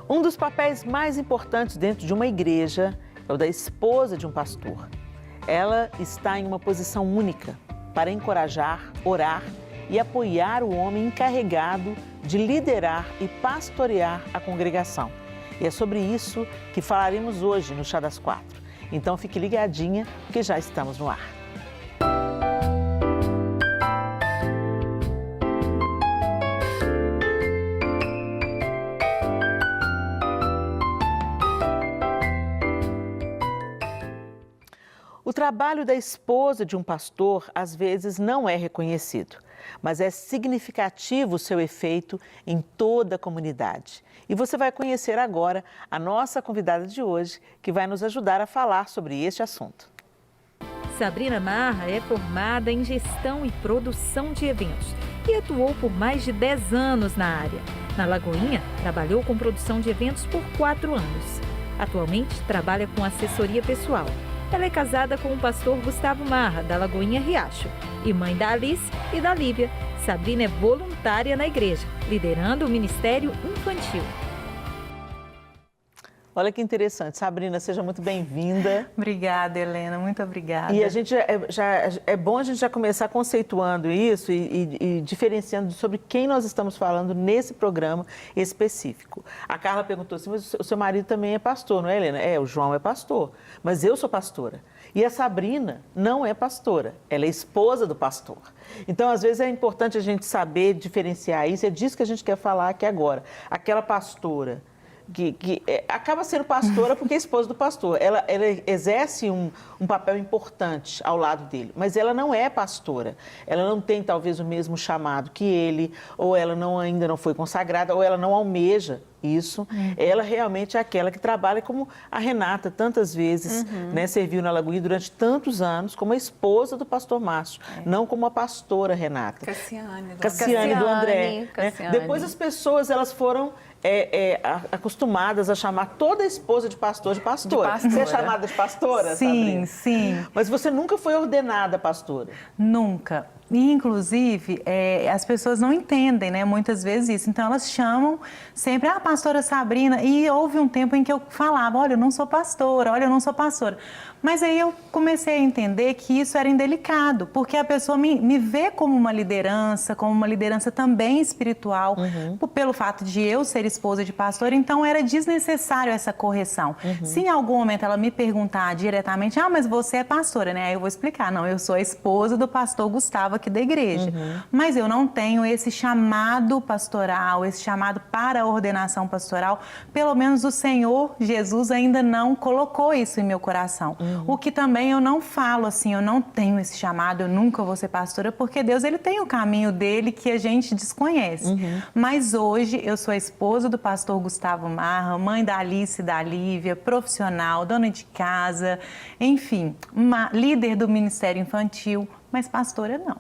Um dos papéis mais importantes dentro de uma igreja é o da esposa de um pastor. Ela está em uma posição única para encorajar, orar e apoiar o homem encarregado de liderar e pastorear a congregação. E é sobre isso que falaremos hoje no Chá das Quatro. Então fique ligadinha, porque já estamos no ar. O trabalho da esposa de um pastor, às vezes, não é reconhecido, mas é significativo o seu efeito em toda a comunidade. E você vai conhecer agora a nossa convidada de hoje, que vai nos ajudar a falar sobre este assunto. Sabrina Marra é formada em gestão e produção de eventos e atuou por mais de 10 anos na área. Na Lagoinha, trabalhou com produção de eventos por 4 anos. Atualmente, trabalha com assessoria pessoal. Ela é casada com o pastor Gustavo Marra, da Lagoinha Riacho, e mãe da Alice e da Lívia. Sabrina é voluntária na igreja, liderando o ministério infantil. Olha que interessante. Sabrina, seja muito bem-vinda. Obrigada, Helena. Muito obrigada. E a gente é bom a gente já começar conceituando isso e diferenciando sobre quem nós estamos falando nesse programa específico. A Carla perguntou assim, mas o seu marido também é pastor, não é, Helena? É, o João é pastor, mas eu sou pastora. E a Sabrina não é pastora, ela é esposa do pastor. Então, às vezes, é importante a gente saber diferenciar isso, é disso que a gente quer falar aqui agora. Aquela pastora que acaba sendo pastora porque é esposa do pastor. Ela exerce um papel importante ao lado dele, mas ela não é pastora. Ela não tem, talvez, o mesmo chamado que ele, ou ela ainda não foi consagrada, ou ela não almeja isso. Ela realmente é aquela que trabalha como a Renata, tantas vezes, né, serviu na Lagoinha durante tantos anos, como a esposa do pastor Márcio, não como a pastora Renata. Cassiane do André. Cassiane. Né? Depois as pessoas elas foram acostumadas a chamar toda esposa de pastor de pastora. Você é chamada de pastora, Sim, Sabrina? sim. Mas você nunca foi ordenada pastora? Nunca. E, inclusive, as pessoas não entendem, né, muitas vezes isso. Então, elas chamam sempre, pastora Sabrina. E houve um tempo em que eu falava, olha, eu não sou pastora, olha, eu não sou pastora. Mas aí eu comecei a entender que isso era indelicado, porque a pessoa me vê como uma liderança também espiritual, pelo fato de eu ser esposa de pastor, então era desnecessário essa correção. Se em algum momento ela me perguntar diretamente, mas você é pastora, né? Aí eu vou explicar, não, eu sou a esposa do pastor Gustavo aqui da igreja. Mas eu não tenho esse chamado pastoral, esse chamado para a ordenação pastoral, pelo menos o Senhor Jesus ainda não colocou isso em meu coração. O que também eu não falo assim, eu não tenho esse chamado, eu nunca vou ser pastora, porque Deus ele tem o caminho dele que a gente desconhece. Mas hoje eu sou a esposa do pastor Gustavo Marra, mãe da Alice e da Lívia, profissional, dona de casa, enfim, líder do ministério infantil, mas pastora não.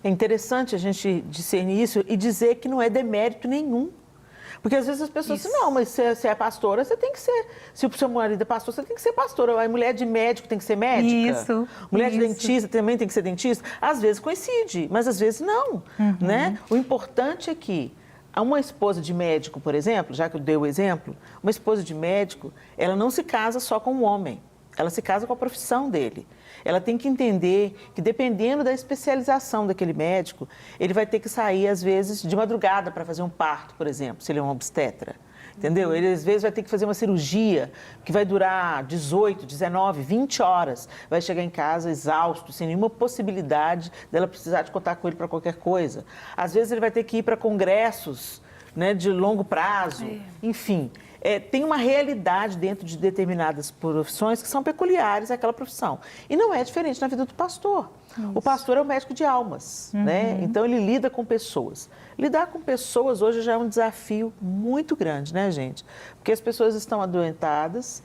É interessante a gente discernir isso e dizer que não é demérito nenhum. Porque às vezes as pessoas dizem, não, mas se você é pastora, você tem que ser. Se o seu marido é pastor, você tem que ser pastora. A mulher de médico tem que ser médica. Isso. Mulher de dentista também tem que ser dentista. Às vezes coincide, mas às vezes não. Né? O importante é que uma esposa de médico, por exemplo, já que eu dei o exemplo, uma esposa de médico, ela não se casa só com um homem. Ela se casa com a profissão dele. Ela tem que entender que, dependendo da especialização daquele médico, ele vai ter que sair, às vezes, de madrugada para fazer um parto, por exemplo, se ele é um obstetra. Entendeu? Ele, às vezes, vai ter que fazer uma cirurgia que vai durar 18, 19, 20 horas. Vai chegar em casa exausto, sem nenhuma possibilidade dela precisar de contar com ele para qualquer coisa. Às vezes, ele vai ter que ir para congressos, né, de longo prazo. Enfim. Tem uma realidade dentro de determinadas profissões que são peculiares àquela profissão. E não é diferente na vida do pastor. Isso. O pastor é o médico de almas, né? Então ele lida com pessoas. Lidar com pessoas hoje já é um desafio muito grande, né, gente? Porque as pessoas estão adoentadas,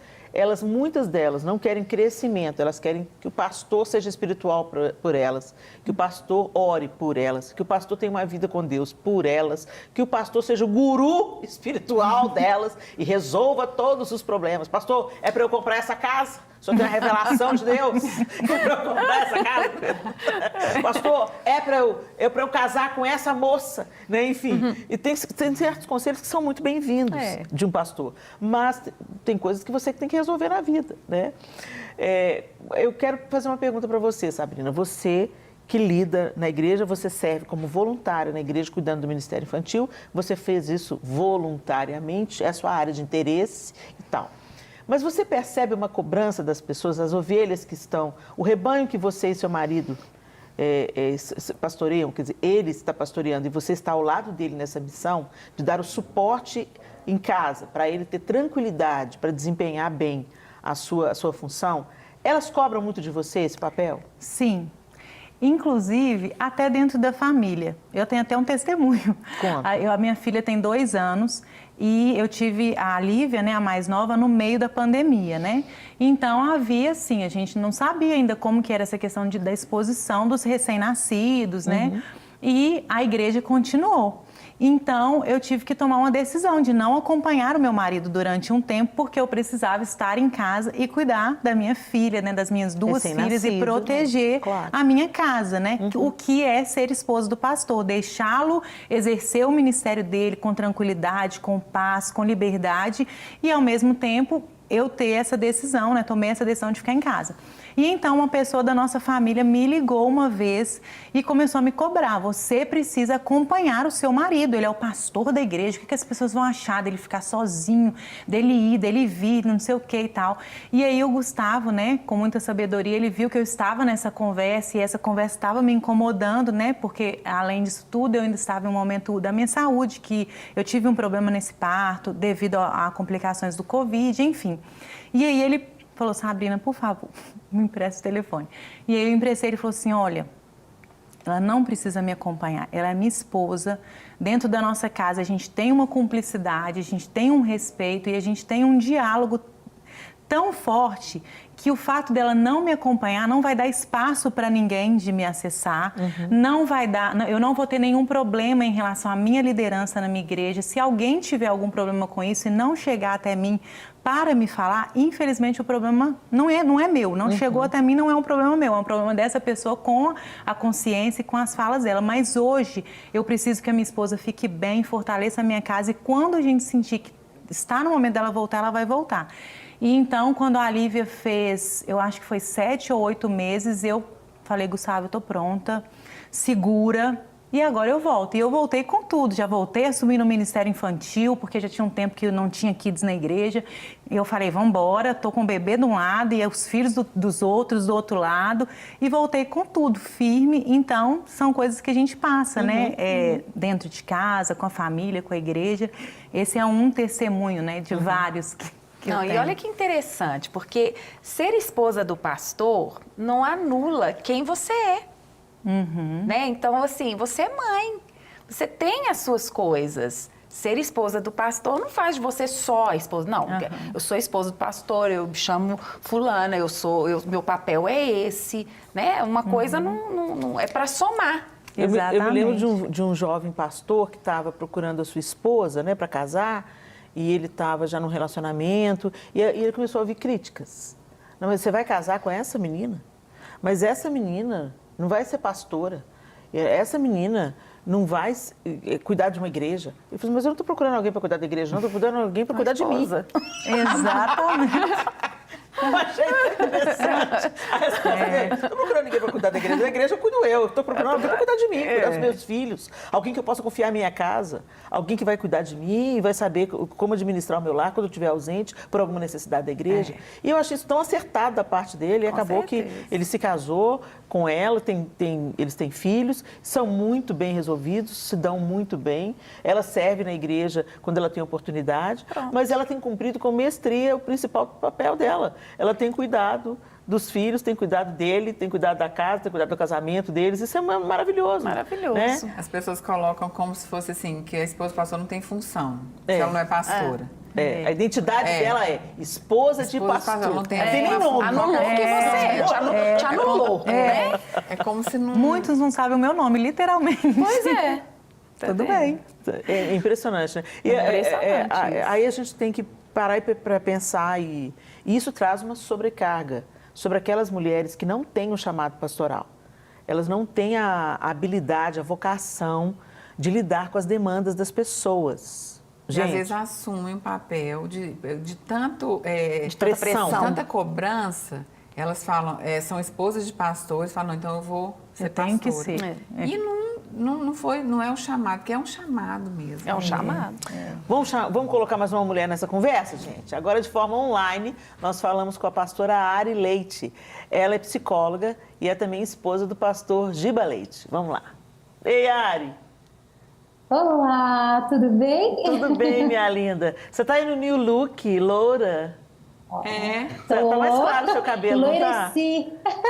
muitas delas não querem crescimento, elas querem que o pastor seja espiritual por elas, que o pastor ore por elas, que o pastor tenha uma vida com Deus por elas, que o pastor seja o guru espiritual delas e resolva todos os problemas. Pastor, é para eu comprar essa casa? O senhor tem a revelação de Deus para eu comprar essa casa? Pastor, é para eu casar com essa moça, né? Enfim, e tem certos conselhos que são muito bem-vindos de um pastor, mas tem coisas que você tem que resolver na vida, né? Eu quero fazer uma pergunta para você, Sabrina. Você que lida na igreja, você serve como voluntária na igreja, cuidando do Ministério Infantil, você fez isso voluntariamente, é a sua área de interesse e tal. Mas você percebe uma cobrança das pessoas, as ovelhas que estão, o rebanho que você e seu marido pastoreiam, quer dizer, ele está pastoreando e você está ao lado dele nessa missão de dar o suporte em casa, para ele ter tranquilidade, para desempenhar bem a sua função, elas cobram muito de você esse papel? Sim. Inclusive, até dentro da família. Eu tenho até um testemunho. Conta. A minha filha tem 2 anos e eu tive a Lívia, né, a mais nova, no meio da pandemia, né? Então, havia, assim, a gente não sabia ainda como que era essa questão da exposição dos recém-nascidos, né? E a igreja continuou. Então, eu tive que tomar uma decisão de não acompanhar o meu marido durante um tempo, porque eu precisava estar em casa e cuidar da minha filha, né, das minhas 2 filhas e proteger a minha casa, né? O que é ser esposa do pastor, deixá-lo exercer o ministério dele com tranquilidade, com paz, com liberdade e, ao mesmo tempo, eu ter essa decisão, né? Tomei essa decisão de ficar em casa. E então uma pessoa da nossa família me ligou uma vez e começou a me cobrar. Você precisa acompanhar o seu marido, ele é o pastor da igreja. O que as pessoas vão achar dele ficar sozinho, dele ir, dele vir, não sei o que e tal. E aí o Gustavo, né, com muita sabedoria, ele viu que eu estava nessa conversa e essa conversa estava me incomodando, né? Porque além disso tudo, eu ainda estava em um momento da minha saúde, que eu tive um problema nesse parto devido a complicações do Covid, enfim. E aí ele falou, Sabrina, por favor, me empresta o telefone. E aí eu emprestei, ele falou assim, olha, ela não precisa me acompanhar, ela é minha esposa, dentro da nossa casa a gente tem uma cumplicidade, a gente tem um respeito e a gente tem um diálogo tão forte que o fato dela não me acompanhar não vai dar espaço para ninguém de me acessar, não vai dar, eu não vou ter nenhum problema em relação à minha liderança na minha igreja. Se alguém tiver algum problema com isso e não chegar até mim para me falar, infelizmente o problema não é meu, não chegou até mim, não é um problema meu, é um problema dessa pessoa com a consciência e com as falas dela. Mas hoje eu preciso que a minha esposa fique bem, fortaleça a minha casa e quando a gente sentir que está no momento dela voltar, ela vai voltar. E então, quando a Lívia fez, eu acho que foi 7 ou 8 meses, eu falei, Gustavo, eu tô pronta, segura, e agora eu volto. E eu voltei com tudo, já voltei a assumir no Ministério Infantil, porque já tinha um tempo que eu não tinha kids na igreja. E eu falei, vamos embora, tô com o bebê de um lado e os filhos dos outros do outro lado. E voltei com tudo, firme. Então, são coisas que a gente passa, né? Dentro de casa, com a família, com a igreja. Esse é um testemunho, né, de vários que não, e olha que interessante, porque ser esposa do pastor não anula quem você é. Né? Então, assim, você é mãe, você tem as suas coisas. Ser esposa do pastor não faz de você só a esposa. Não, eu sou esposa do pastor, eu chamo fulana, meu papel é esse, né? Uma coisa não é para somar. Eu me lembro de um jovem pastor que estava procurando a sua esposa, né, para casar, e ele estava já num relacionamento, e ele começou a ouvir críticas. Não, mas você vai casar com essa menina? Mas essa menina não vai ser pastora. Essa menina não vai cuidar de uma igreja. Eu falei, mas eu não estou procurando alguém para cuidar da igreja, não. Estou procurando alguém para cuidar de mim. Exatamente. Eu achei interessante a resposta dele. Não estou procurando ninguém para cuidar da igreja eu cuido eu. Estou procurando alguém para cuidar de mim, cuidar dos meus filhos. Alguém que eu possa confiar a minha casa. Alguém que vai cuidar de mim e vai saber como administrar o meu lar quando eu estiver ausente por alguma necessidade da igreja. E eu achei isso tão acertado da parte dele. E acabou que ele se casou com ela, eles têm filhos, são muito bem resolvidos, se dão muito bem. Ela serve na igreja quando ela tem oportunidade, mas ela tem cumprido com mestria o principal papel dela. Ela tem cuidado dos filhos, tem cuidado dele, tem cuidado da casa, tem cuidado do casamento deles. Isso é maravilhoso. Maravilhoso. Né? As pessoas colocam como se fosse assim, que a esposa do pastor não tem função, se ela não é pastora. A identidade dela é esposa de pastor. Não tem nem nome. Anulou o que você é. Te anulou. Né? É como se não... Muitos não sabem o meu nome, literalmente. Pois é. Tudo bem. É impressionante, né? Impressionante aí a gente tem que parar para pensar e isso traz uma sobrecarga sobre aquelas mulheres que não têm o chamado pastoral. Elas não têm a habilidade, a vocação de lidar com as demandas das pessoas. E às vezes assumem um papel de tanto de pressão, tanta cobrança. Elas falam, são esposas de pastores, falam, então eu vou ser pastora. Tenho que ser. E não é um chamado, porque é um chamado mesmo. É um chamado. Vamos colocar mais uma mulher nessa conversa, gente? Agora, de forma online, nós falamos com a pastora Ari Leite. Ela é psicóloga e é também esposa do pastor Giba Leite. Vamos lá. Ei, Ari! Olá, tudo bem? Tudo bem, minha linda. Você tá aí no new look, loura? Tá mais claro o seu cabelo, não tá?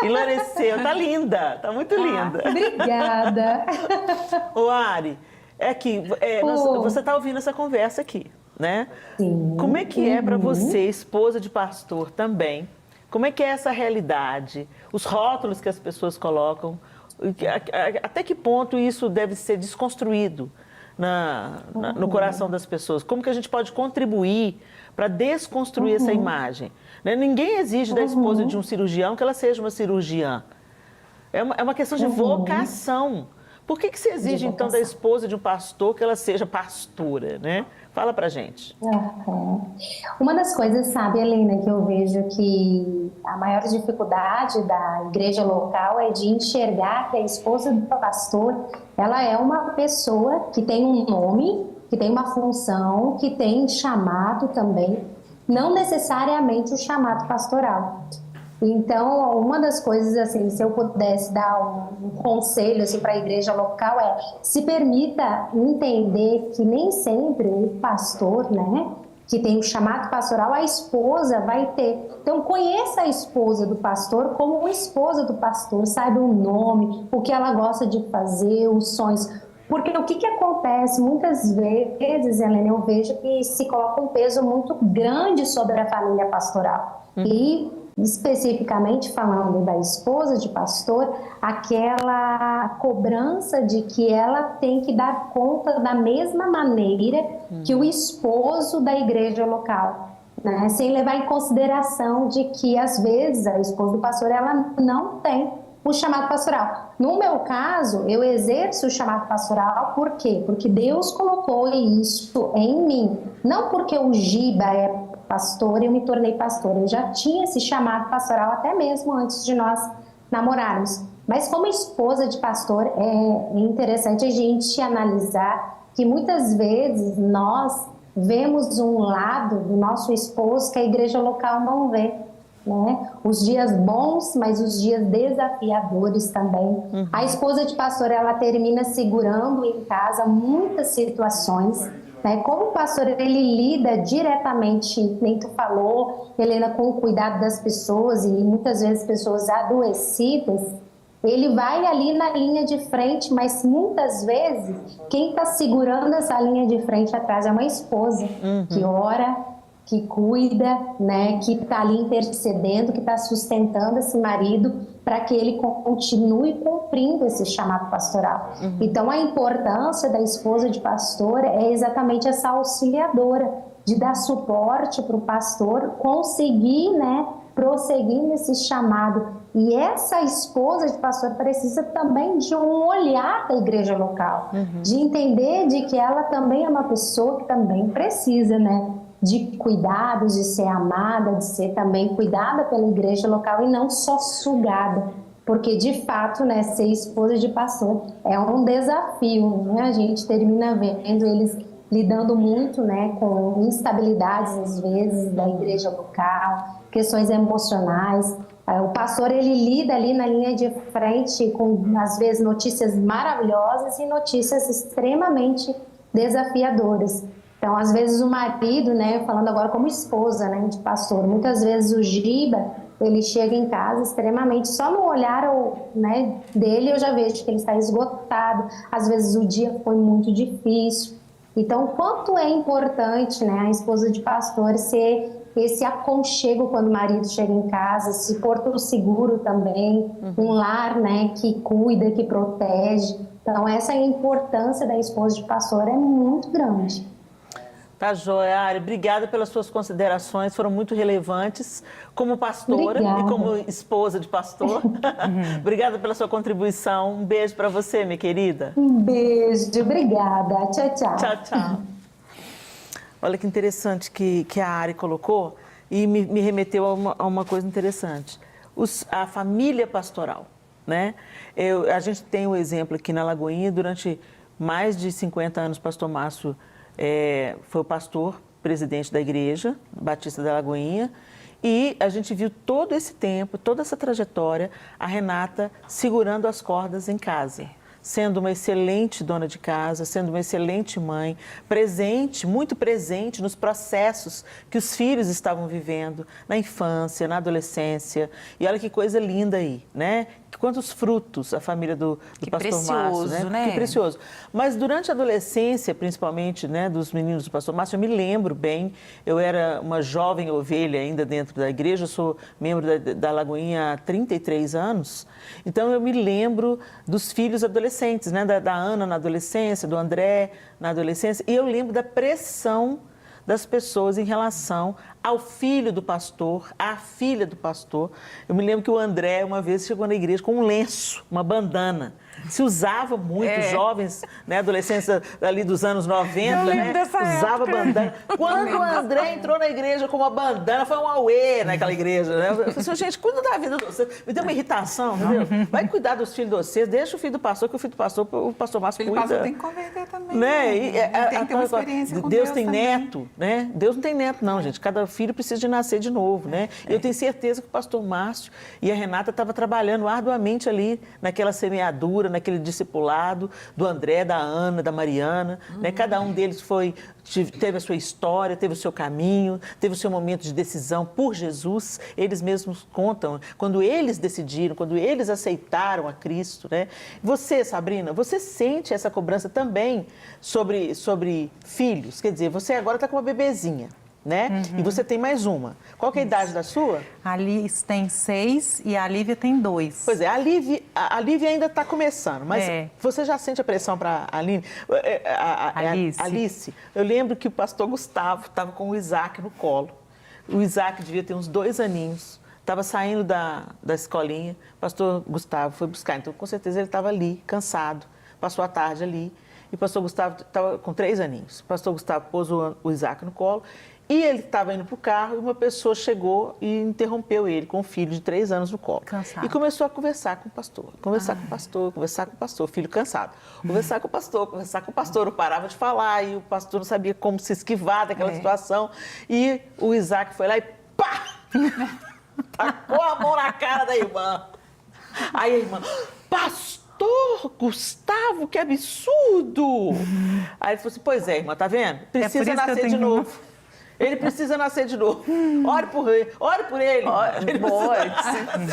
Enloureceu. Tá linda, tá muito linda. Obrigada. Ô, Ari, você tá ouvindo essa conversa aqui, né? Sim. Como é que é para você, esposa de pastor também? Como é que é essa realidade? Os rótulos que as pessoas colocam, até que ponto isso deve ser desconstruído no coração das pessoas? Como que a gente pode contribuir para desconstruir essa imagem? Né? Ninguém exige da esposa de um cirurgião que ela seja uma cirurgiã. É uma questão de vocação. Por que se exige, então, da esposa de um pastor que ela seja pastora, né? Fala pra gente. Uma das coisas, sabe, Helena, que eu vejo que a maior dificuldade da igreja local é de enxergar que a esposa do pastor, ela é uma pessoa que tem um nome, que tem uma função, que tem chamado também, não necessariamente o chamado pastoral. Então, uma das coisas, assim, se eu pudesse dar um conselho assim, para a igreja local se permita entender que nem sempre o pastor, né, que tem o chamado pastoral, a esposa vai ter. Então, conheça a esposa do pastor como uma esposa do pastor, saiba o nome, o que ela gosta de fazer, os sonhos. Porque o que acontece? Muitas vezes, Helena, eu vejo que se coloca um peso muito grande sobre a família pastoral. E, especificamente falando da esposa de pastor, aquela cobrança de que ela tem que dar conta da mesma maneira que o esposo da igreja local, né? Sem levar em consideração de que, às vezes, a esposa do pastor ela não tem o chamado pastoral. No meu caso, eu exerço o chamado pastoral, por quê? Porque Deus colocou isso em mim. Não porque o Giba é pastor e eu me tornei pastora. Eu já tinha esse chamado pastoral até mesmo antes de nós namorarmos. Mas como esposa de pastor, é interessante a gente analisar que muitas vezes nós vemos um lado do nosso esposo que a igreja local não vê. Né? Os dias bons, mas os dias desafiadores também. A esposa de pastor, ela termina segurando em casa muitas situações, né? Como o pastor, ele lida diretamente, nem tu falou, Helena, com o cuidado das pessoas e muitas vezes pessoas adoecidas, ele vai ali na linha de frente, mas muitas vezes quem está segurando essa linha de frente atrás é uma esposa que ora, que cuida, né, que está ali intercedendo, que está sustentando esse marido para que ele continue cumprindo esse chamado pastoral. Então, a importância da esposa de pastor é exatamente essa auxiliadora, de dar suporte para o pastor conseguir, né, prosseguir nesse chamado. E essa esposa de pastor precisa também de um olhar da igreja local, de entender de que ela também é uma pessoa que também precisa, né, de cuidados, de ser amada, de ser também cuidada pela igreja local e não só sugada, porque de fato, né, ser esposa de pastor é um desafio, né? A gente termina vendo eles lidando muito, né, com instabilidades às vezes da igreja local, questões emocionais. O pastor, ele lida ali na linha de frente com, às vezes, notícias maravilhosas e notícias extremamente desafiadoras. Então, às vezes o marido, né, falando agora como esposa, né, de pastor, muitas vezes o Giba, ele chega em casa extremamente, só no olhar, né, dele eu já vejo que ele está esgotado, às vezes o dia foi muito difícil. Então, quanto é importante, né, a esposa de pastor ser esse aconchego quando o marido chega em casa, esse porto seguro também, um lar, né, que cuida, que protege. Então, essa importância da esposa de pastor é muito grande. Tá joia, Ari. Obrigada pelas suas considerações, foram muito relevantes como pastora Obrigada. e como esposa de pastor. Obrigada pela sua contribuição. Um beijo para você, minha querida. Um beijo, obrigada. Tchau, tchau. Tchau, tchau. Olha que interessante que a Ari colocou e me remeteu a uma coisa interessante. A família pastoral, né? A gente tem um exemplo aqui na Lagoinha, durante mais de 50 anos, o pastor Márcio foi o pastor presidente da Igreja Batista da Lagoinha, e a gente viu todo esse tempo, toda essa trajetória, a Renata segurando as cordas em casa, sendo uma excelente dona de casa, sendo uma excelente mãe, presente, muito presente nos processos que os filhos estavam vivendo, na infância, na adolescência. E olha que coisa linda aí, né? Quantos frutos a família do pastor Márcio, né? Que precioso. Mas durante a adolescência, principalmente, né, dos meninos do pastor Márcio, eu me lembro bem, eu era uma jovem ovelha ainda dentro da igreja, eu sou membro da Lagoinha há 33 anos, então eu me lembro dos filhos adolescentes, né, da Ana na adolescência, do André na adolescência, e eu lembro da pressão das pessoas em relação ao filho do pastor, à filha do pastor. Eu me lembro que o André, uma vez, chegou na igreja com um lenço, uma bandana. Se usava muito, jovens, né, adolescentes ali dos anos 90, né, usava bandana. Quando o André entrou na igreja com uma bandana, foi um auê naquela igreja, né? Eu falei assim, gente, cuida da vida de vocês. Me deu uma irritação, entendeu? Vai cuidar dos filhos de vocês, deixa o filho do pastor, que o filho do pastor, o pastor Márcio cuida. O filho do pastor tem que converter também. Né? Tem que ter uma experiência com Deus tem neto, né? Deus não tem neto, não, gente. Cada filho precisa de nascer de novo, né? Eu tenho certeza que o pastor Márcio e a Renata estavam trabalhando arduamente ali naquela semeadura, naquele discipulado do André, da Ana, da Mariana, né? Cada um deles teve a sua história, teve o seu caminho, teve o seu momento de decisão por Jesus. Eles mesmos contam, quando eles decidiram, quando eles aceitaram a Cristo, né? Você, Sabrina, você sente essa cobrança também sobre filhos? Quer dizer, você agora está com uma bebezinha, né? E você tem mais uma. Qual que é a idade da sua? A Liz tem 6 e a Lívia tem 2. Pois é, a Lívia ainda está começando, mas você já sente a pressão para a Alice? Eu lembro que o pastor Gustavo estava com o Isaac no colo. O Isaac devia ter uns 2 aninhos, estava saindo da escolinha, o pastor Gustavo foi buscar, então com certeza ele estava ali, cansado, passou a tarde ali, e o pastor Gustavo estava com 3 aninhos. O pastor Gustavo pôs o Isaac no colo, e ele estava indo para o carro e uma pessoa chegou e interrompeu ele com um filho de 3 anos no colo. Cansado. E começou a conversar com o pastor, conversar com o pastor, filho cansado. Conversar com o pastor, não parava de falar e o pastor não sabia como se esquivar daquela situação. E o Isaac foi lá e pá! Tacou a mão na cara da irmã. Aí a irmã, pastor Gustavo, que absurdo! Aí ele falou assim, pois é, irmã, tá vendo? Precisa nascer de novo. Ele precisa nascer de novo. Ore por ele.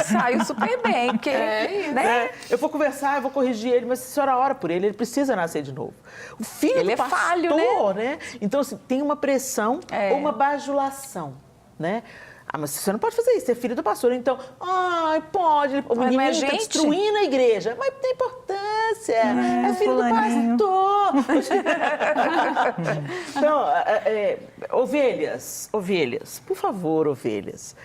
Saiu super bem. Porque, né? Eu vou conversar, eu vou corrigir ele, mas a senhora ora por ele precisa nascer de novo. O filho do pastor, falho, né? Então, assim, tem uma pressão ou uma bajulação, né? Ah, mas você não pode fazer isso, você é filho do pastor, então, pode, o menino está destruindo a igreja. Mas tem importância, é filho fulaninho. do pastor. Então, ovelhas, por favor, ovelhas,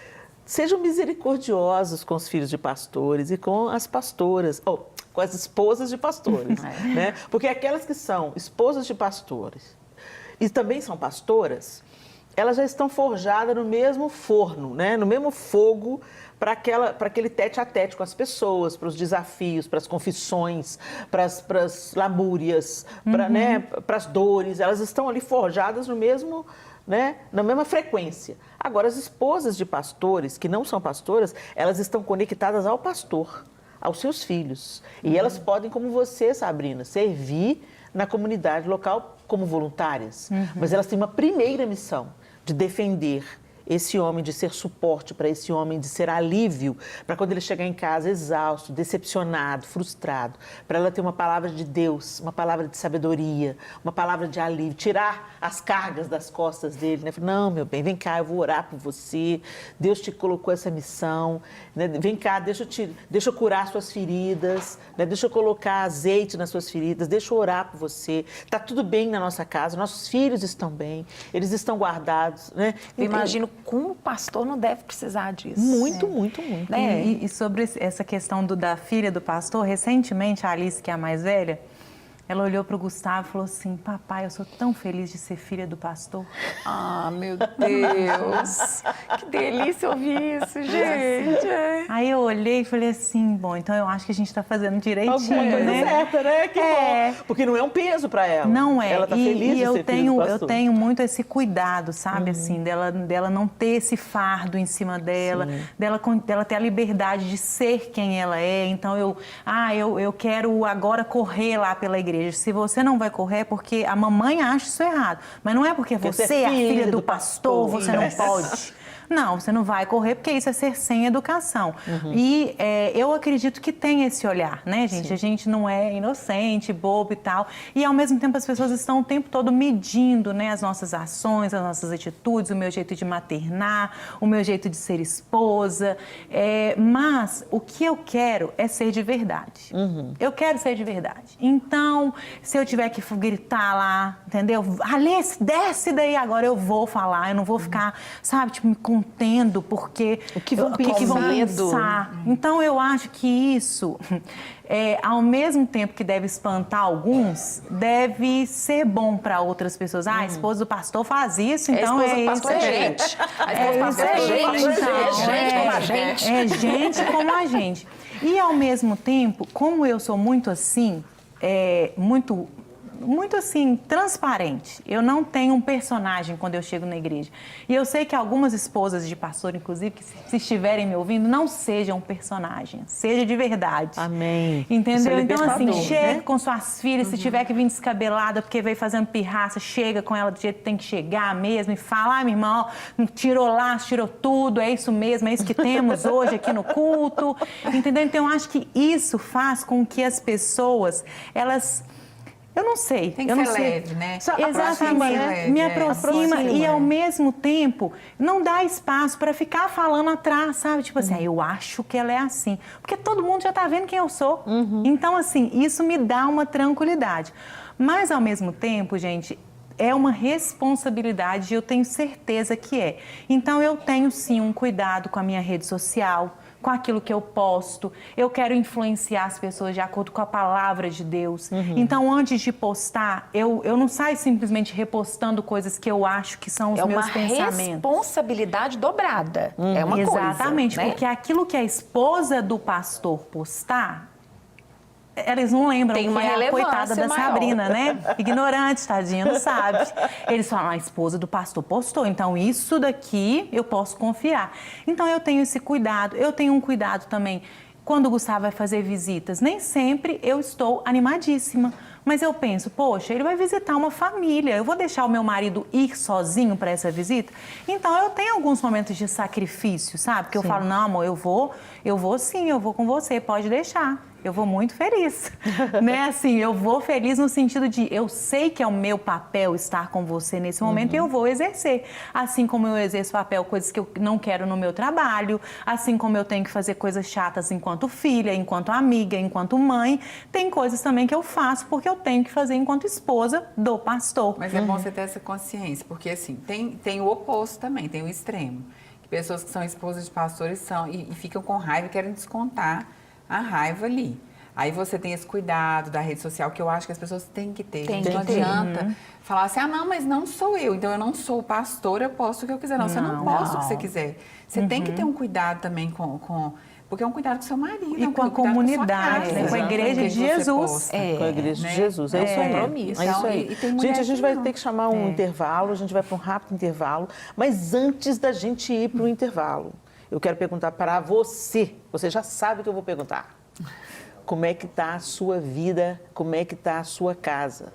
sejam misericordiosos com os filhos de pastores e com as pastoras, com as esposas de pastores, né? Porque aquelas que são esposas de pastores e também são pastoras, elas já estão forjadas no mesmo forno, né? No mesmo fogo para aquele tete-a-tete com as pessoas, para os desafios, para as confissões, para as lamúrias, para as dores. Elas estão ali forjadas no mesmo, né? Na mesma frequência. Agora, as esposas de pastores, que não são pastoras, elas estão conectadas ao pastor, aos seus filhos. E elas podem, como você, Sabrina, servir na comunidade local como voluntárias. Mas elas têm uma primeira missão, de defender esse homem, de ser suporte para esse homem, de ser alívio, para quando ele chegar em casa exausto, decepcionado, frustrado, para ela ter uma palavra de Deus, uma palavra de sabedoria, uma palavra de alívio, tirar as cargas das costas dele, né? Não, meu bem, vem cá, eu vou orar por você, Deus te colocou essa missão, né? Vem cá, deixa eu curar suas feridas, né? Deixa eu colocar azeite nas suas feridas, deixa eu orar por você, está tudo bem na nossa casa, nossos filhos estão bem, eles estão guardados, né? Eu imagino como o pastor não deve precisar disso. Muito, muito, muito. Né? E sobre essa questão da filha do pastor, recentemente a Alice, que é a mais velha, ela olhou para o Gustavo e falou assim: papai, eu sou tão feliz de ser filha do pastor. Ah, meu Deus! Que delícia ouvir isso, gente! Aí eu olhei e falei assim: bom, então eu acho que a gente está fazendo direitinho, Alguma coisa né? certa, né? Que bom. Porque não é um peso para ela. Não é. Ela está feliz de eu ser tenho, filha do eu pastor. tenho muito esse cuidado, sabe, assim, dela não ter esse fardo em cima dela, dela ter a liberdade de ser quem ela é. Então eu quero agora correr lá pela igreja. Se você não vai correr é porque a mamãe acha isso errado. Mas não é porque você é a filha do pastor, você não pode. Não, você não vai correr porque isso é ser sem educação. E eu acredito que tem esse olhar, né, gente? Sim. A gente não é inocente, bobo e tal. E, ao mesmo tempo, as pessoas estão o tempo todo medindo, né, as nossas ações, as nossas atitudes, o meu jeito de maternar, o meu jeito de ser esposa. Mas o que eu quero é ser de verdade. Eu quero ser de verdade. Então, se eu tiver que gritar lá, entendeu? Alice, desce daí agora, eu vou falar. Eu não vou ficar, sabe, tipo, me contendo porque o que vão pensar. Então, eu acho que isso, ao mesmo tempo que deve espantar alguns, deve ser bom para outras pessoas. Ah, a esposa do pastor faz isso, então a esposa do pastor é gente. A esposa do pastor é gente. É gente como a gente. E, ao mesmo tempo, como eu sou muito assim, muito assim, transparente. Eu não tenho um personagem quando eu chego na igreja. E eu sei que algumas esposas de pastor, inclusive, que se estiverem me ouvindo, não sejam um personagem, seja de verdade. Amém. Entendeu? Então, assim, chega com suas filhas, se tiver que vir descabelada porque veio fazendo pirraça, chega com ela do jeito que tem que chegar mesmo e fala: minha irmã, ó, tirou laço, tirou tudo, é isso mesmo, é isso que temos hoje aqui no culto. Entendeu? Então, eu acho que isso faz com que as pessoas, elas... Eu não sei. Tem que ser leve, né? Exatamente. Me aproxima e, ao mesmo tempo, não dá espaço para ficar falando atrás, sabe? Tipo assim, eu acho que ela é assim. Porque todo mundo já está vendo quem eu sou. Então, assim, isso me dá uma tranquilidade. Mas, ao mesmo tempo, gente, é uma responsabilidade e eu tenho certeza que é. Então, eu tenho, sim, um cuidado com a minha rede social, com aquilo que eu posto. Eu quero influenciar as pessoas de acordo com a palavra de Deus. Então, antes de postar, eu não saio simplesmente repostando coisas que eu acho que são os meus pensamentos. É uma responsabilidade dobrada. É uma coisa. Exatamente, né? Porque aquilo que a esposa do pastor postar, eles não lembram tem uma que é a coitada da maior. Sabrina, né? Ignorante, tadinha, não sabe. Eles falam: a esposa do pastor postou, então isso daqui eu posso confiar. Então eu tenho esse cuidado. Eu tenho um cuidado também quando o Gustavo vai fazer visitas. Nem sempre eu estou animadíssima. Mas eu penso, poxa, ele vai visitar uma família, eu vou deixar o meu marido ir sozinho para essa visita? Então, eu tenho alguns momentos de sacrifício, sabe? Que eu falo: não, amor, eu vou sim, eu vou com você, pode deixar. Eu vou muito feliz, né? Assim, eu vou feliz no sentido de eu sei que é o meu papel estar com você nesse momento e eu vou exercer. Assim como eu exerço papel, coisas que eu não quero no meu trabalho, assim como eu tenho que fazer coisas chatas enquanto filha, enquanto amiga, enquanto mãe, tem coisas também que eu faço porque eu tenho que fazer enquanto esposa do pastor. Mas é bom você ter essa consciência, porque assim, tem o oposto também, tem o extremo. Que pessoas que são esposas de pastores são e ficam com raiva e querem descontar a raiva ali. Aí você tem esse cuidado da rede social que eu acho que as pessoas têm que ter. Não adianta falar assim: não, mas não sou eu, então eu não sou o pastor, eu posto o que eu quiser. Não, você não posta o que você quiser. Você tem que ter um cuidado também porque é um cuidado com o seu marido. E com a comunidade, né? Com a igreja de Jesus. Com a igreja de Jesus. É isso aí. Compromisso. É isso aí. Gente, a gente vai ter que chamar um intervalo, a gente vai para um rápido intervalo. Mas antes da gente ir para o intervalo, eu quero perguntar para você. Você já sabe o que eu vou perguntar. Como é que está a sua vida? Como é que está a sua casa?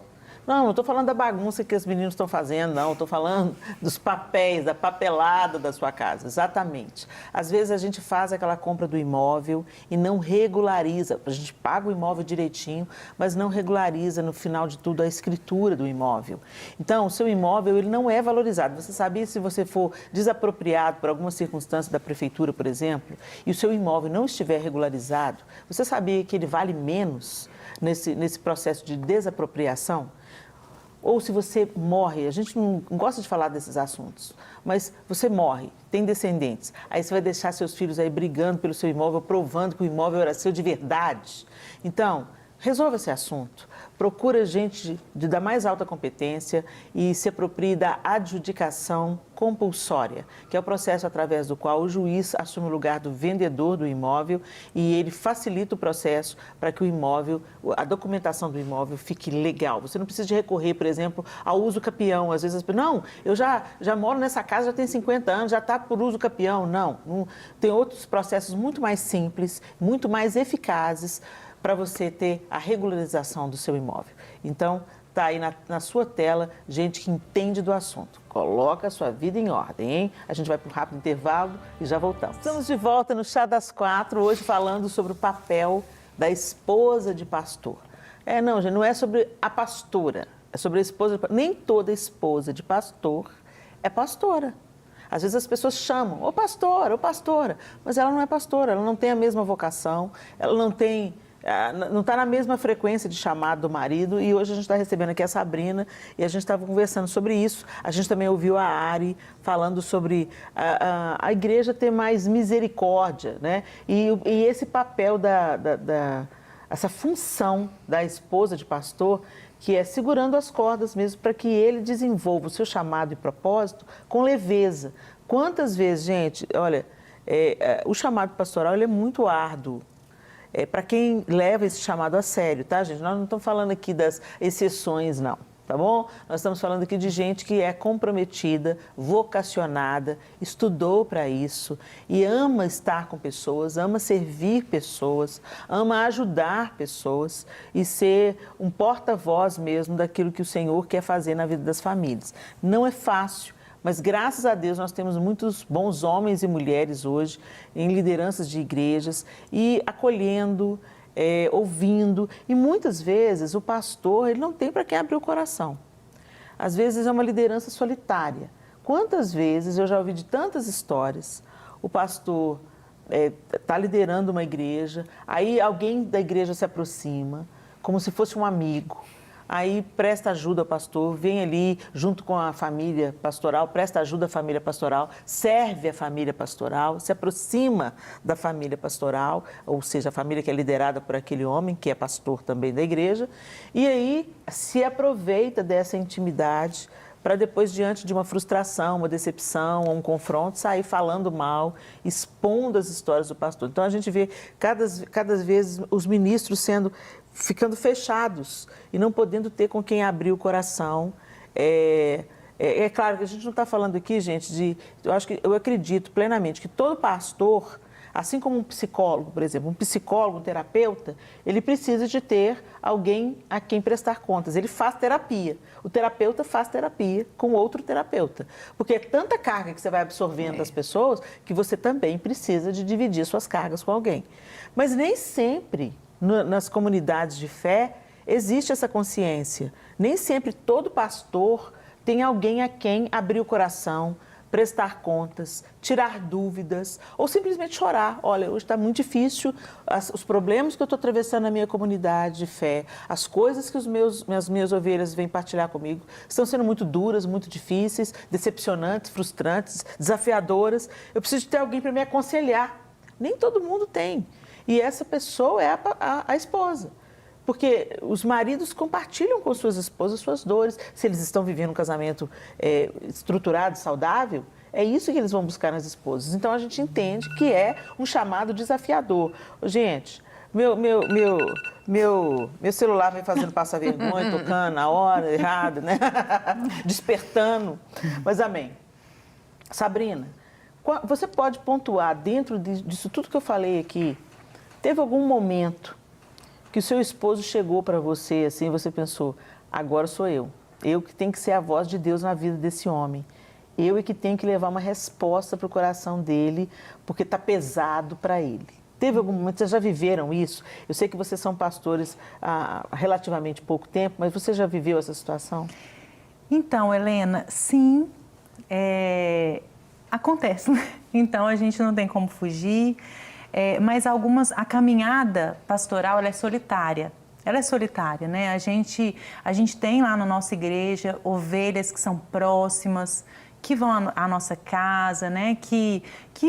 Não estou falando da bagunça que os meninos estão fazendo, não. Estou falando dos papéis, da papelada da sua casa. Exatamente. Às vezes a gente faz aquela compra do imóvel e não regulariza. A gente paga o imóvel direitinho, mas não regulariza, no final de tudo, a escritura do imóvel. Então, o seu imóvel ele não é valorizado. Você sabia, se você for desapropriado por alguma circunstância da prefeitura, por exemplo, e o seu imóvel não estiver regularizado, você sabia que ele vale menos nesse processo de desapropriação? Ou se você morre, a gente não gosta de falar desses assuntos, mas você morre, tem descendentes, aí você vai deixar seus filhos aí brigando pelo seu imóvel, provando que o imóvel era seu de verdade. Então, resolva esse assunto. Procura gente da mais alta competência e se aproprie da adjudicação compulsória, que é o processo através do qual o juiz assume o lugar do vendedor do imóvel e ele facilita o processo para que o imóvel, a documentação do imóvel fique legal. Você não precisa de recorrer, por exemplo, ao uso capião. Às vezes as pessoas, não, eu já moro nessa casa, já tem 50 anos, já está por uso capião. Não, tem outros processos muito mais simples, muito mais eficazes para você ter a regularização do seu imóvel. Então, está aí na sua tela gente que entende do assunto. Coloca a sua vida em ordem, hein? A gente vai para um rápido intervalo e já voltamos. Estamos de volta no Chá das Quatro, hoje falando sobre o papel da esposa de pastor. Não, gente, não é sobre a pastora, é sobre a esposa de pastor. Nem toda esposa de pastor é pastora. Às vezes as pessoas chamam, ô pastora, mas ela não é pastora, ela não tem a mesma vocação, ela não está na mesma frequência de chamado do marido. E hoje a gente está recebendo aqui a Sabrina e a gente estava conversando sobre isso. A gente também ouviu a Ari falando sobre a igreja ter mais misericórdia, né? E esse papel essa função da esposa de pastor, que é segurando as cordas mesmo para que ele desenvolva o seu chamado e propósito com leveza. Quantas vezes, gente, olha, o chamado pastoral ele é muito árduo. Para quem leva esse chamado a sério, tá, gente? Nós não estamos falando aqui das exceções, não, tá bom? Nós estamos falando aqui de gente que é comprometida, vocacionada, estudou para isso e ama estar com pessoas, ama servir pessoas, ama ajudar pessoas e ser um porta-voz mesmo daquilo que o Senhor quer fazer na vida das famílias. Não é fácil. Mas, graças a Deus, nós temos muitos bons homens e mulheres hoje em lideranças de igrejas e acolhendo, ouvindo. E, muitas vezes, o pastor ele não tem para quem abrir o coração. Às vezes, é uma liderança solitária. Quantas vezes eu já ouvi de tantas histórias, o pastor está liderando uma igreja, aí alguém da igreja se aproxima, como se fosse um amigo. Aí presta ajuda ao pastor, vem ali junto com a família pastoral, presta ajuda à família pastoral, serve a família pastoral, se aproxima da família pastoral, ou seja, a família que é liderada por aquele homem, que é pastor também da igreja, e aí se aproveita dessa intimidade para depois, diante de uma frustração, uma decepção, um confronto, sair falando mal, expondo as histórias do pastor. Então, a gente vê cada vez os ministros ficando fechados e não podendo ter com quem abrir o coração. É claro que a gente não está falando aqui, gente, eu acredito plenamente que todo pastor, assim como um psicólogo, por exemplo, um psicólogo, um terapeuta, ele precisa de ter alguém a quem prestar contas. Ele faz terapia. O terapeuta faz terapia com outro terapeuta. Porque é tanta carga que você vai absorvendo das pessoas que você também precisa de dividir suas cargas com alguém. Mas nem sempre nas comunidades de fé existe essa consciência. Nem sempre todo pastor tem alguém a quem abrir o coração, prestar contas, tirar dúvidas ou simplesmente chorar. Olha, hoje está muito difícil, os problemas que eu estou atravessando na minha comunidade de fé, as coisas que as minhas ovelhas vêm partilhar comigo estão sendo muito duras, muito difíceis, decepcionantes, frustrantes, desafiadoras. Eu preciso de ter alguém para me aconselhar. Nem todo mundo tem. E essa pessoa é a esposa. Porque os maridos compartilham com suas esposas suas dores. Se eles estão vivendo um casamento estruturado, saudável, é isso que eles vão buscar nas esposas. Então, a gente entende que é um chamado desafiador. Gente, meu celular vem fazendo passar vergonha, tocando na hora errada, né? Despertando. Mas, amém. Sabrina, você pode pontuar dentro disso tudo que eu falei aqui, teve algum momento que o seu esposo chegou para você, assim, você pensou, agora sou eu. Eu que tenho que ser a voz de Deus na vida desse homem. Eu é que tenho que levar uma resposta para o coração dele, porque está pesado para ele. Teve algum momento, vocês já viveram isso? Eu sei que vocês são pastores há relativamente pouco tempo, mas você já viveu essa situação? Então, Helena, sim, acontece, né? Então a gente não tem como fugir, mas a caminhada pastoral ela é solitária. Ela é solitária, né? A gente tem lá na nossa igreja ovelhas que são próximas, que vão à nossa casa, né? Que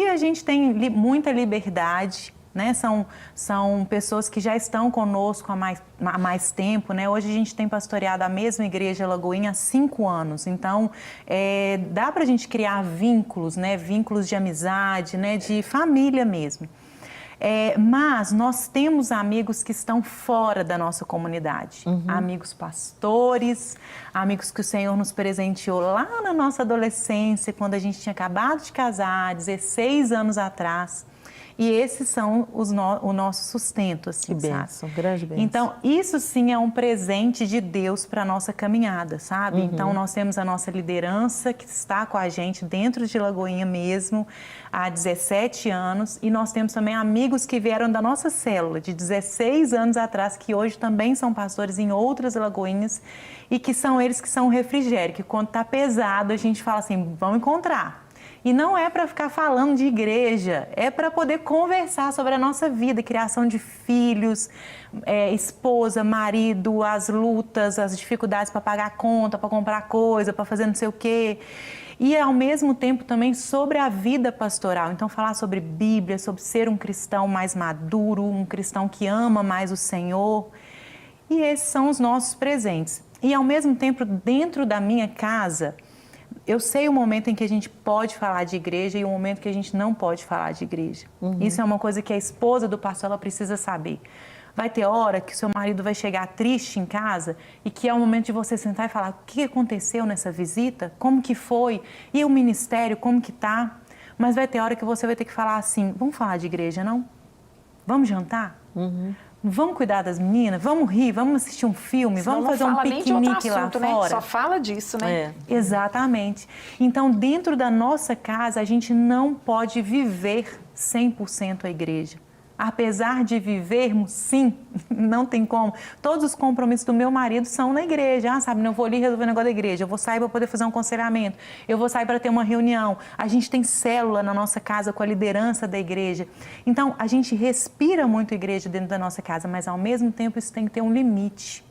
a gente tem muita liberdade, né? São pessoas que já estão conosco há mais tempo, né? Hoje a gente tem pastoreado a mesma igreja Lagoinha há 5 anos, então dá para a gente criar vínculos, né? Vínculos de amizade, né? De família mesmo. Mas nós temos amigos que estão fora da nossa comunidade, amigos pastores, amigos que o Senhor nos presenteou lá na nossa adolescência, quando a gente tinha acabado de casar, 16 anos atrás. E esses são o nosso sustento, assim, que bênção, grande bênção. Então, isso sim é um presente de Deus para a nossa caminhada, sabe? Então, nós temos a nossa liderança que está com a gente dentro de Lagoinha mesmo, há 17 anos. E nós temos também amigos que vieram da nossa célula, de 16 anos atrás, que hoje também são pastores em outras Lagoinhas. E que são eles que são o refrigério, que quando está pesado, a gente fala assim, vamos encontrar. E não é para ficar falando de igreja, é para poder conversar sobre a nossa vida, criação de filhos, esposa, marido, as lutas, as dificuldades para pagar a conta, para comprar coisa, para fazer não sei o quê. E, ao mesmo tempo, também sobre a vida pastoral. Então, falar sobre Bíblia, sobre ser um cristão mais maduro, um cristão que ama mais o Senhor. E esses são os nossos presentes. E, ao mesmo tempo, dentro da minha casa, eu sei o momento em que a gente pode falar de igreja e o momento que a gente não pode falar de igreja. Isso é uma coisa que a esposa do pastor ela precisa saber. Vai ter hora que seu marido vai chegar triste em casa e que é o momento de você sentar e falar o que aconteceu nessa visita, como que foi, e o ministério, como que tá. Mas vai ter hora que você vai ter que falar assim, vamos falar de igreja, não? Vamos jantar? Vamos cuidar das meninas? Vamos rir? Vamos assistir um filme? Senão vamos fazer um piquenique lá assunto, fora? Né? Só fala disso, né? Exatamente. Então, dentro da nossa casa, a gente não pode viver 100% a igreja. Apesar de vivermos, sim, não tem como. Todos os compromissos do meu marido são na igreja. Sabe, não vou ali resolver o negócio da igreja, eu vou sair para poder fazer um aconselhamento, eu vou sair para ter uma reunião. A gente tem célula na nossa casa com a liderança da igreja. Então, a gente respira muito igreja dentro da nossa casa, mas ao mesmo tempo isso tem que ter um limite.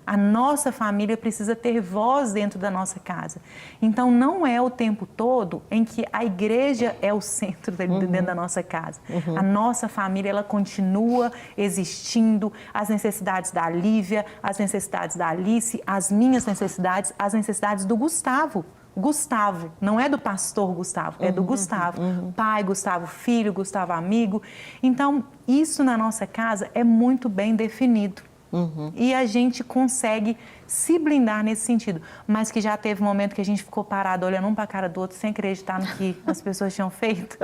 A nossa família precisa ter voz dentro da nossa casa. Então, não é o tempo todo em que a igreja é o centro dentro da nossa casa. A nossa família, ela continua existindo, as necessidades da Lívia, as necessidades da Alice, as minhas necessidades, as necessidades do Gustavo. Gustavo, não é do pastor Gustavo, é do Gustavo. Pai Gustavo, filho Gustavo, amigo. Então, isso na nossa casa é muito bem definido. E a gente consegue se blindar nesse sentido. Mas que já teve um momento que a gente ficou parado olhando um para a cara do outro sem acreditar no que as pessoas tinham feito.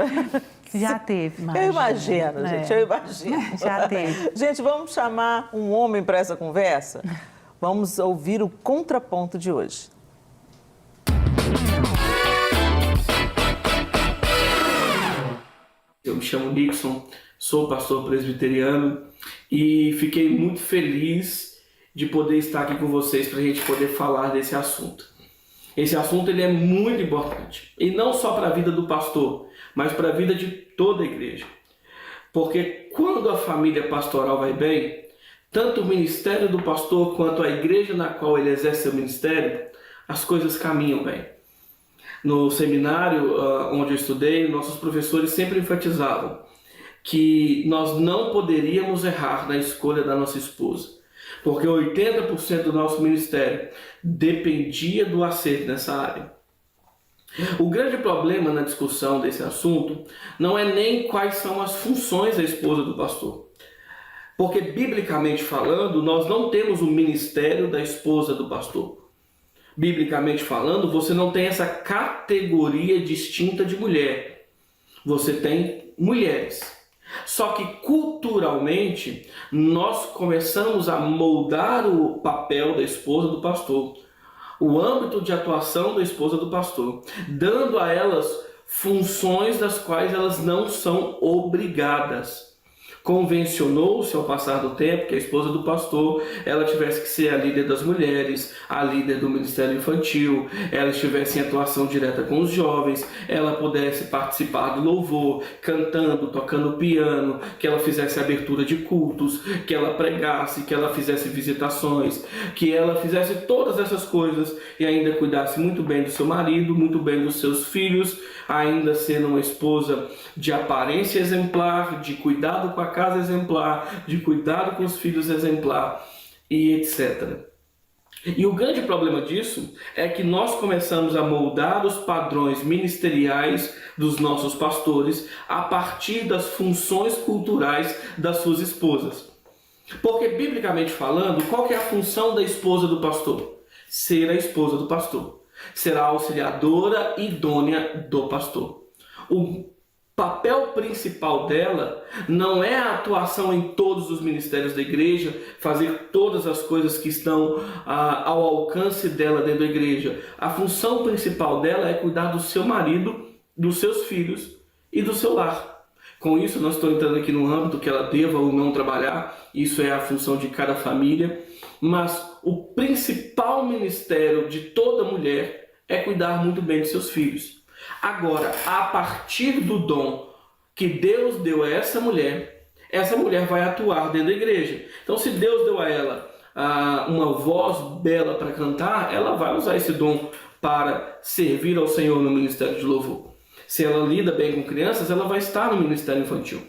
Já teve. Eu imagino, gente, eu imagino. Já teve. Gente, vamos chamar um homem para essa conversa? Vamos ouvir o contraponto de hoje. Eu me chamo Nixon, sou pastor presbiteriano e fiquei muito feliz de poder estar aqui com vocês para a gente poder falar desse assunto. Esse assunto ele é muito importante, e não só para a vida do pastor, mas para a vida de toda a igreja. Porque quando a família pastoral vai bem, tanto o ministério do pastor quanto a igreja na qual ele exerce seu ministério, as coisas caminham bem. No seminário onde eu estudei, nossos professores sempre enfatizavam que nós não poderíamos errar na escolha da nossa esposa, porque 80% do nosso ministério dependia do acerto nessa área. O grande problema na discussão desse assunto não é nem quais são as funções da esposa do pastor, porque biblicamente falando, nós não temos o ministério da esposa do pastor. Biblicamente falando, você não tem essa categoria distinta de mulher. Você tem mulheres. Só que culturalmente nós começamos a moldar o papel da esposa do pastor, o âmbito de atuação da esposa do pastor, dando a elas funções das quais elas não são obrigadas. Convencionou-se ao passar do tempo que a esposa do pastor ela tivesse que ser a líder das mulheres, a líder do ministério infantil, ela estivesse em atuação direta com os jovens, ela pudesse participar do louvor, cantando, tocando piano, que ela fizesse abertura de cultos, que ela pregasse, que ela fizesse visitações, que ela fizesse todas essas coisas e ainda cuidasse muito bem do seu marido, muito bem dos seus filhos, ainda sendo uma esposa de aparência exemplar, de cuidado com a casa exemplar, de cuidado com os filhos exemplar e etc. E o grande problema disso é que nós começamos a moldar os padrões ministeriais dos nossos pastores a partir das funções culturais das suas esposas. Porque, biblicamente falando, qual que é a função da esposa do pastor? Ser a esposa do pastor. Ser a auxiliadora idônea do pastor. O papel principal dela não é a atuação em todos os ministérios da igreja, fazer todas as coisas que estão ao alcance dela dentro da igreja. A função principal dela é cuidar do seu marido, dos seus filhos e do seu lar. Com isso, nós estamos entrando aqui no âmbito que ela deva ou não trabalhar, isso é a função de cada família, mas o principal ministério de toda mulher é cuidar muito bem de seus filhos. Agora, a partir do dom que Deus deu a essa mulher vai atuar dentro da igreja. Então, se Deus deu a ela uma voz bela para cantar, ela vai usar esse dom para servir ao Senhor no ministério de louvor. Se ela lida bem com crianças, ela vai estar no ministério infantil.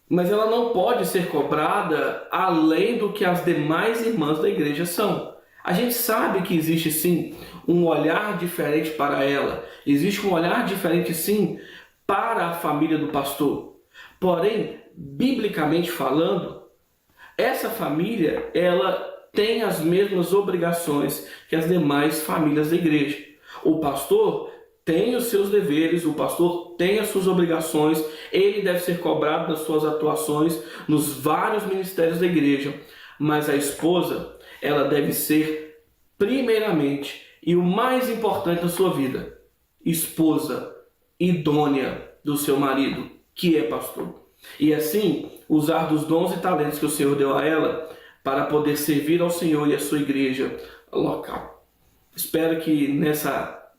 Mas ela não pode ser cobrada além do que as demais irmãs da igreja são. A gente sabe que existe sim um olhar diferente para ela. Existe um olhar diferente sim para a família do pastor. Porém, biblicamente falando, essa família ela tem as mesmas obrigações que as demais famílias da igreja. O pastor tem os seus deveres, o pastor tem as suas obrigações, ele deve ser cobrado das suas atuações nos vários ministérios da igreja, mas a esposa, ela deve ser primeiramente e o mais importante da sua vida, esposa idônea do seu marido, que é pastor. E assim, usar dos dons e talentos que o Senhor deu a ela para poder servir ao Senhor e à sua igreja local. Espero que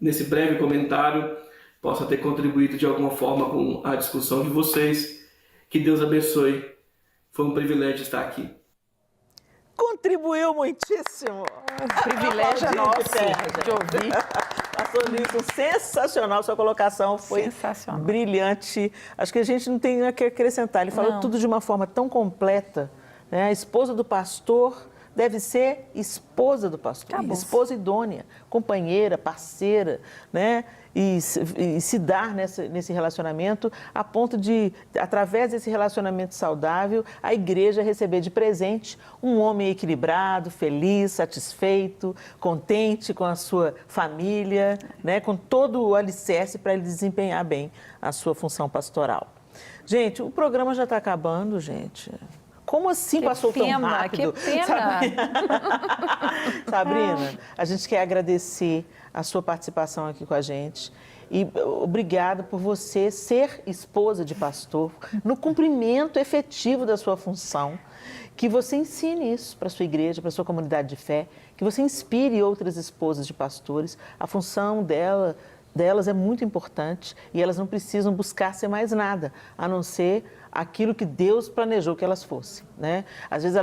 nesse breve comentário possa ter contribuído de alguma forma com a discussão de vocês. Que Deus abençoe. Foi um privilégio estar aqui. Contribuiu muitíssimo. O privilégio é nosso de ouvir. Pastor Nilson, sensacional. Sua colocação foi sensacional, brilhante. Acho que a gente não tem o que acrescentar. Ele falou tudo de uma forma tão completa. Né? A esposa do pastor deve ser esposa do pastor, esposa idônea, companheira, parceira, né? E se dar nesse relacionamento a ponto de, através desse relacionamento saudável, a igreja receber de presente um homem equilibrado, feliz, satisfeito, contente com a sua família, né? Com todo o alicerce para ele desempenhar bem a sua função pastoral. Gente, o programa já está acabando, gente. Como assim que passou pena, tão rápido? Que pena! Sabrina, a gente quer agradecer a sua participação aqui com a gente e obrigada por você ser esposa de pastor no cumprimento efetivo da sua função, que você ensine isso para a sua igreja, para a sua comunidade de fé, que você inspire outras esposas de pastores. A função delas é muito importante e elas não precisam buscar ser mais nada, a não ser aquilo que Deus planejou que elas fossem, né? Às vezes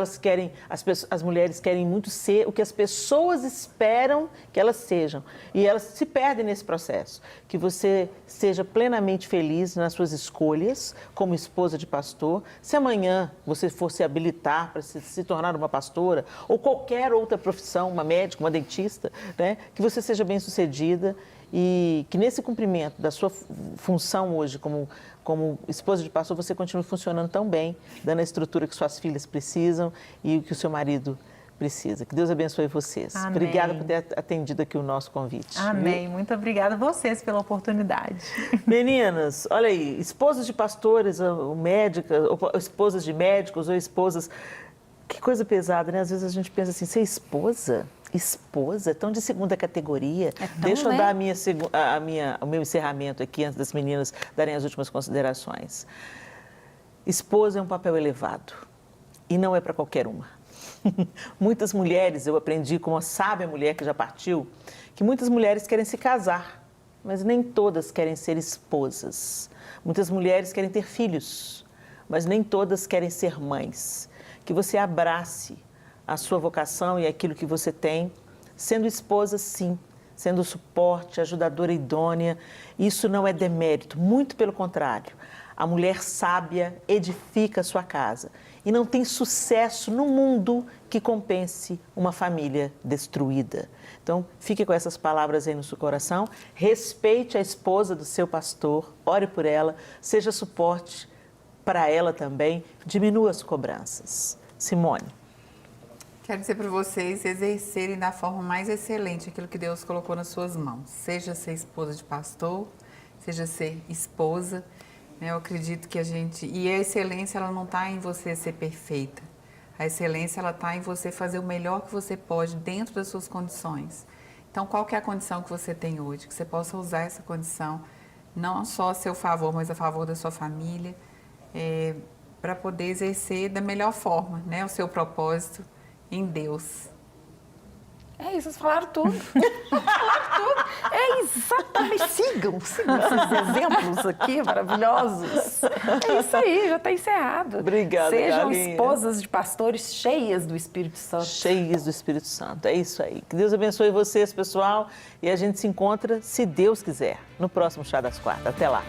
as mulheres querem muito ser o que as pessoas esperam que elas sejam e elas se perdem nesse processo. Que você seja plenamente feliz nas suas escolhas como esposa de pastor. Se amanhã você for se habilitar para se tornar uma pastora ou qualquer outra profissão, uma médica, uma dentista, né? Que você seja bem-sucedida e que nesse cumprimento da sua função hoje como esposa de pastor, você continue funcionando tão bem, dando a estrutura que suas filhas precisam e que o seu marido precisa. Que Deus abençoe vocês. Amém. Obrigada por ter atendido aqui o nosso convite. Amém. Muito obrigada a vocês pela oportunidade. Meninas, olha aí, esposas de pastores, ou médicas, ou esposas de médicos, ou esposas... Que coisa pesada, né? Às vezes a gente pensa assim, ser esposa? Esposa? Tão de segunda categoria. Deixa eu dar o meu encerramento aqui, antes das meninas darem as últimas considerações. Esposa é um papel elevado e não é para qualquer uma. Muitas mulheres, eu aprendi com uma sábia mulher que já partiu, que muitas mulheres querem se casar, mas nem todas querem ser esposas. Muitas mulheres querem ter filhos, mas nem todas querem ser mães. Que você abrace a sua vocação e aquilo que você tem, sendo esposa, sim, sendo suporte, ajudadora idônea. Isso não é demérito, muito pelo contrário. A mulher sábia edifica a sua casa e não tem sucesso no mundo que compense uma família destruída. Então, fique com essas palavras aí no seu coração, respeite a esposa do seu pastor, ore por ela, seja suporte para ela também, diminua as cobranças. Simone. Quero dizer para vocês exercerem da forma mais excelente aquilo que Deus colocou nas suas mãos. Seja ser esposa de pastor, seja ser esposa. Eu acredito que a gente... E a excelência, ela não está em você ser perfeita. A excelência, ela está em você fazer o melhor que você pode dentro das suas condições. Então, qual que é a condição que você tem hoje? Que você possa usar essa condição, não só a seu favor, mas a favor da sua família, para poder exercer da melhor forma, né, o seu propósito em Deus. É isso, vocês falaram tudo. Falaram tudo. É exatamente. Sigam esses exemplos aqui maravilhosos. É isso aí, já está encerrado. Obrigada, Sejam Galinha. esposas de pastores cheias do Espírito Santo. Cheias do Espírito Santo, é isso aí. Que Deus abençoe vocês, pessoal. E a gente se encontra, se Deus quiser, no próximo Chá das Quartas. Até lá.